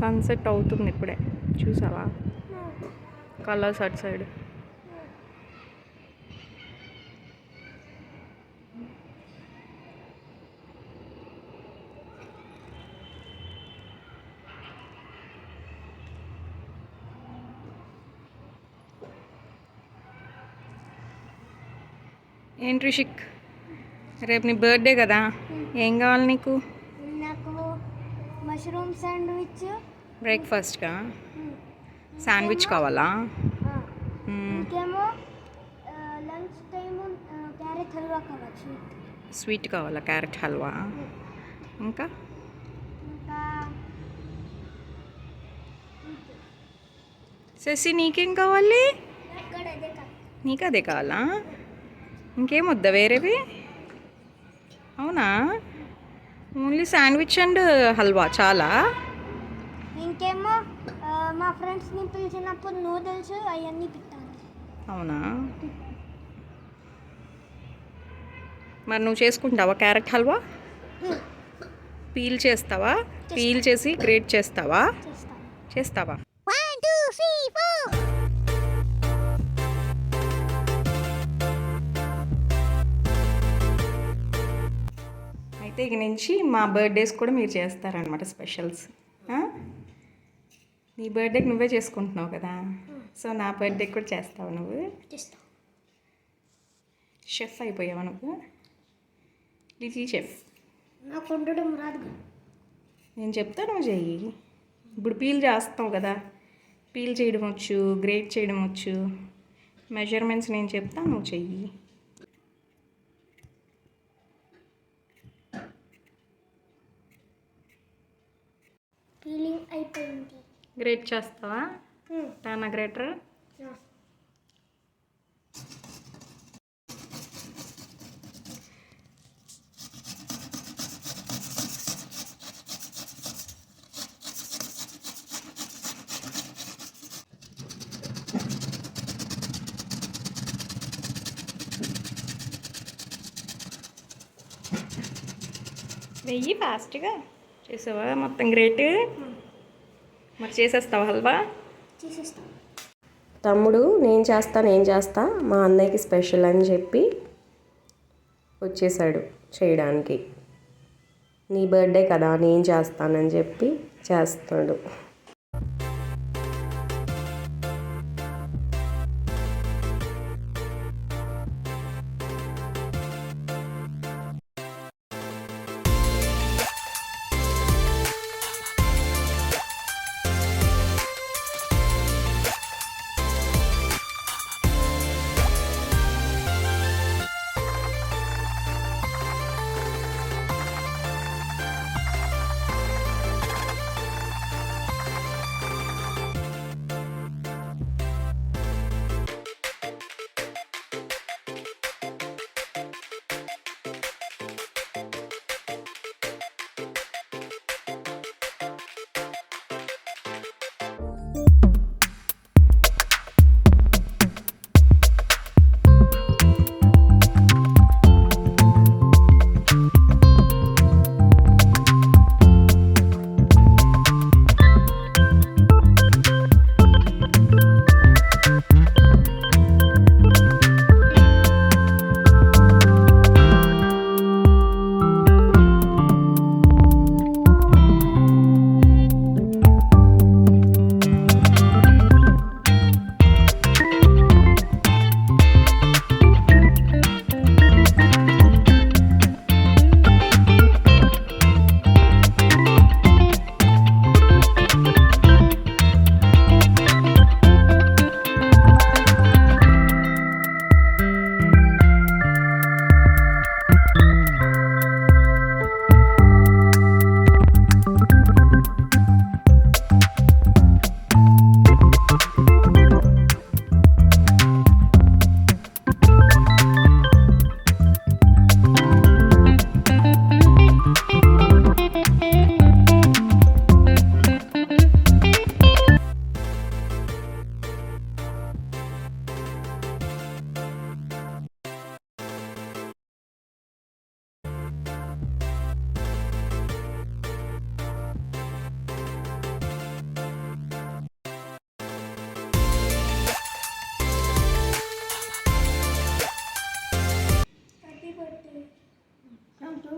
Sunset అవుతుంది ఇప్పుడే, చూసావా కలర్స్ అటు సైడ్. ఏంటి రిషిక్, రేపు నీ బర్త్డే కదా, ఏం కావాలి నీకు? నాకు మష్రూమ్ శాండ్విచ్. బ్రేక్ఫాస్ట్గా శాండ్విచ్ కావాలా? ఇంకేమో లంచ్ టైం క్యారెట్ హల్వా కావచ్చు. స్వీట్ కావాలా? క్యారెట్ హల్వా. ఇంకా శశి నీకేం కావాలి? నీకు అదే కావాలా? ఇంకేం వద్దా వేరేవి? అవునా, ఓన్లీ శాండ్విచ్ అండ్ హల్వా చాలా? ఇంకేమో మా ఫ్రెండ్స్ని పిలిచినప్పుడు నూడిల్స్ అవన్నీ పెట్టాను. అవునా, మరి నువ్వు చేసుకుంటావా క్యారెట్ హల్వా? పీల్ చేస్తావా? పీల్ చేసి గ్రేట్ చేస్తావా? చేస్తావా? అయితే ఇక నుంచి మా బర్త్డేస్ కూడా మీరు చేస్తారనమాట స్పెషల్స్. నీ బర్త్డేకి నువ్వే చేసుకుంటున్నావు కదా, సో నా బర్త్డేకి కూడా చేస్తావు నువ్వు. షెఫ్ అయిపోయావా నువ్వు? Lizzie chef. నాకు ఉండడం రాదు. నేను చెప్తా, నువ్వు చెయ్యి. ఇప్పుడు పీల్ చేస్తావు కదా, పీల్ చేయడం వచ్చు, గ్రేట్ చేయడం వచ్చు. మెజర్మెంట్స్ నేను చెప్తా, నువ్వు చెయ్యి. పీలింగ్ అయిపోయింది. గ్రేట్ చేస్తావా? టానా గ్రేటర్. వెయ్యి ఫాస్ట్గా చేసావా మొత్తం గ్రేట్? మరి చేసేస్తావా హల్వా? చేసేస్తా. తమ్ముడు నేను చేస్తా మా అన్నయ్యకి స్పెషల్ అని చెప్పి వచ్చేసాడు చేయడానికి. నీ బర్త్డే కదా నేను చేస్తానని చెప్పి చేస్తాడు. వద్దు